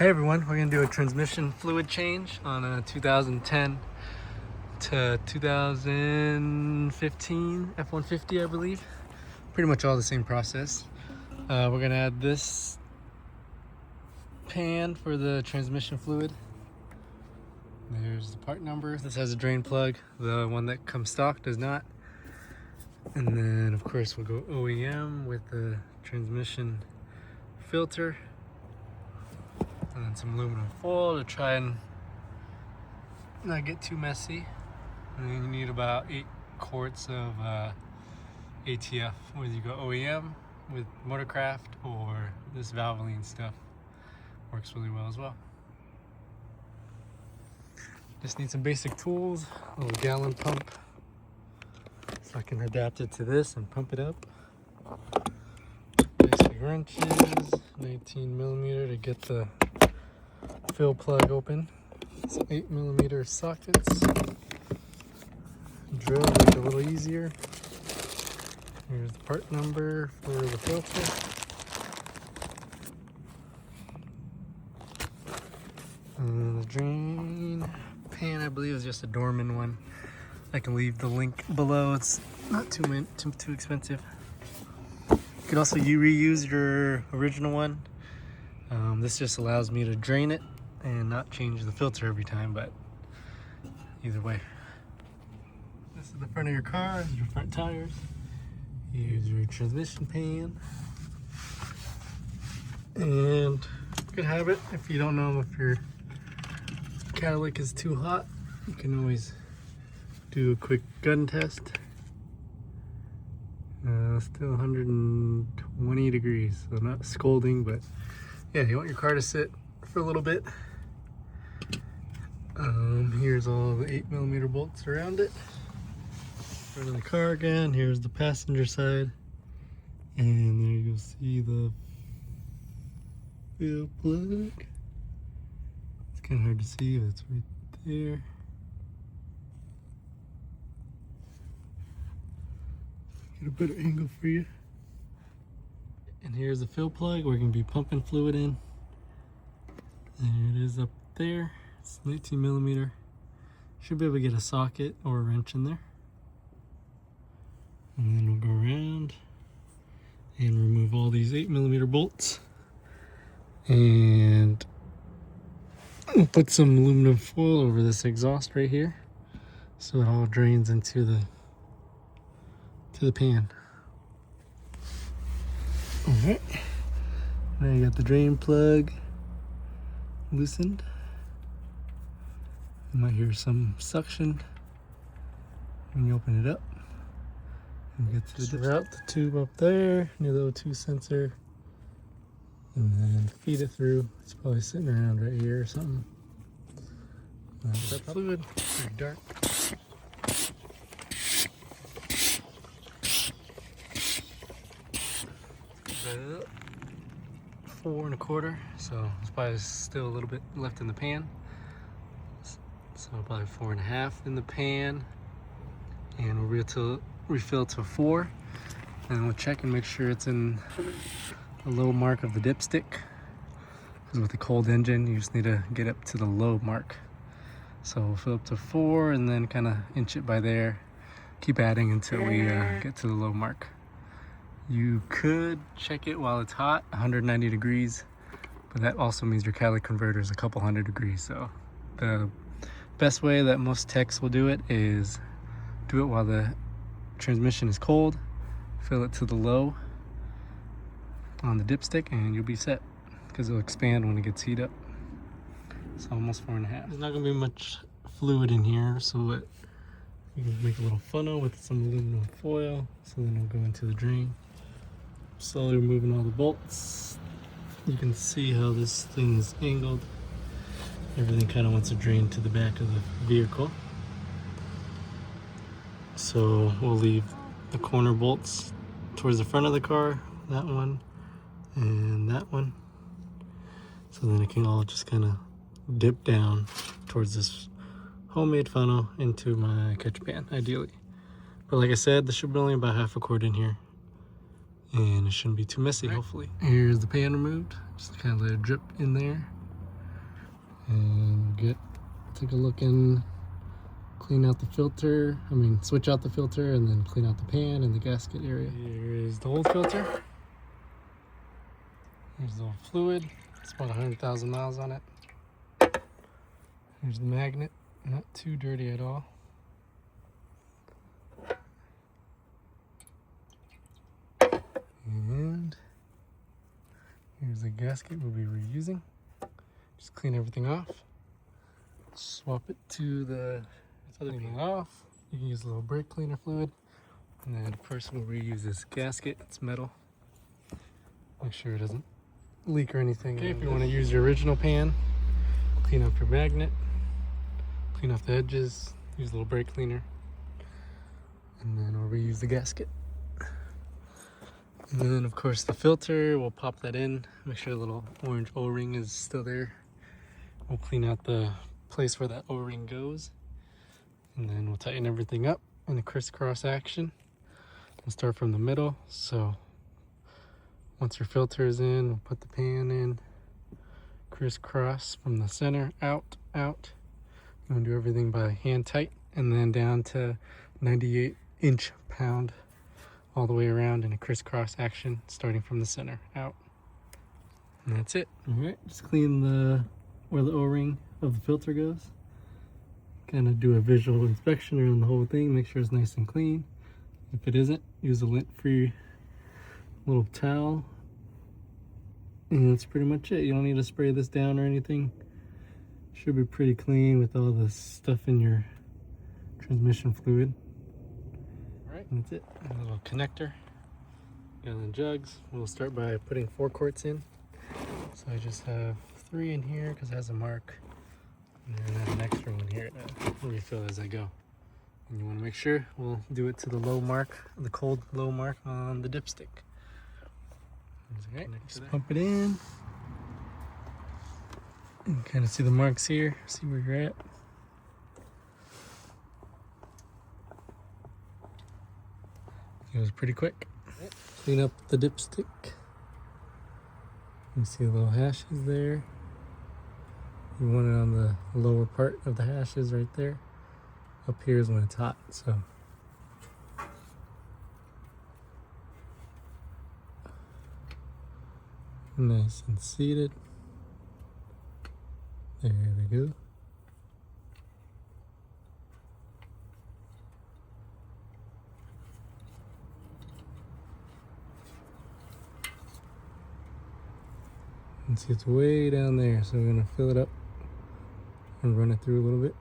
Hey everyone, we're going to do a transmission fluid change on a 2010 to 2015 F150, I believe. Pretty much all the same process. We're going to add this pan for the transmission fluid. There's the part number. This has a drain plug. The one that comes stock does not. And then of course we'll go OEM with the transmission filter. And then some aluminum foil to try and not get too messy. And then you need about 8 quarts of ATF, whether you go OEM with Motorcraft or this Valvoline stuff. Works really well as well. Just need some basic tools, a little gallon pump, so I can adapt it to this and pump it up. Basic wrenches, 19mm to get the fill plug open. Some 8mm sockets. Drill make it a little easier. Here's the part number for the filter. And the drain pan, I believe, is just a Dorman one. I can leave the link below. It's not too expensive. You could also reuse your original one. This just allows me to drain it and not change the filter every time, but either way. This is the front of your car, this is your front tires. Here's your transmission pan. And good habit, if you don't know if your catalytic is too hot, you can always do a quick gun test. Still 120 degrees, so not scalding, but yeah, you want your car to sit for a little bit. Here's all the 8mm bolts around it. Front of the car again. Here's the passenger side, and there you'll see the fill plug. It's kind of hard to see, but it's right there. Get a better angle for you. And here's the fill plug. We're going to be pumping fluid in. There it is up there. It's 19mm. Should be able to get a socket or a wrench in there. And then we'll go around and remove all these 8mm bolts. And we'll put some aluminum foil over this exhaust right here, so it all drains into the pan. Alright, now you got the drain plug loosened. You might hear some suction when you open it up. And get to the route the tube up there near the O2 sensor, and then feed it through. It's probably sitting around right here or something. That's the fluid. Pretty dark. About 4 1/4, so it's probably still a little bit left in the pan. So probably 4 1/2 in the pan, and we'll refill to 4, and we'll check and make sure it's in the low mark of the dipstick, because with the cold engine you just need to get up to the low mark. So we'll fill up to 4 and then kind of inch it by there, keep adding until we get to the low mark. You could check it while it's hot, 190 degrees, but that also means your catalytic converter is a couple hundred degrees. So the best way that most techs will do it is do it while the transmission is cold, fill it to the low on the dipstick, and you'll be set, because it'll expand when it gets heated up. It's almost 4 1/2. There's not going to be much fluid in here, so you can make a little funnel with some aluminum foil, so then it'll go into the drain. Slowly removing all the bolts. You can see how this thing is angled. Everything kind of wants to drain to the back of the vehicle. So we'll leave the corner bolts towards the front of the car, that one and that one. So then it can all just kind of dip down towards this homemade funnel into my catch pan, ideally. But like I said, there should be only about 1/2 quart in here, and it shouldn't be too messy, hopefully. Here's the pan removed. Just kind of let it drip in there. And take a look and clean out the filter. Switch out the filter and then clean out the pan and the gasket area. Here is the old filter. Here's the old fluid. It's about 100,000 miles on it. Here's the magnet. Not too dirty at all. And here's the gasket we'll be reusing. Just clean everything off. Swap it to the other thing off. You can use a little brake cleaner fluid. And then of course we'll reuse this gasket. It's metal. Make sure it doesn't leak or anything. Okay, if you want to use your original pan, clean up your magnet, clean off the edges, use a little brake cleaner, and then we'll reuse the gasket. And then of course the filter, we'll pop that in, make sure the little orange O-ring is still there. We'll clean out the place where that O-ring goes, and then we'll tighten everything up in a crisscross action. We'll start from the middle. So once your filter is in, we'll put the pan in, crisscross from the center, out. You want to do everything by hand tight, and then down to 98 inch-pound all the way around in a crisscross action, starting from the center, out. And that's it. All right, just clean where the O-ring of the filter goes. Kind of do a visual inspection around the whole thing, make sure it's nice and clean. If it isn't, use a lint-free little towel, and that's pretty much it. You don't need to spray this down or anything. Should be pretty clean with all the stuff in your transmission fluid. All right, and that's it. A little connector, gallon jugs. We'll start by putting 4 quarts in. So I just have 3 in here because it has a mark, and then I have an extra one here to refill as I go. And you want to make sure we'll do it to the low mark, the cold low mark on the dipstick. Okay, just pump it in. And kind of see the marks here, see where you're at. It was pretty quick. Clean up the dipstick. You see the little hashes there. You want it on the lower part of the hashes right there. Up here is when it's hot, so. Nice and seated. There we go. You can see it's way down there, so we're gonna fill it up and run it through a little bit.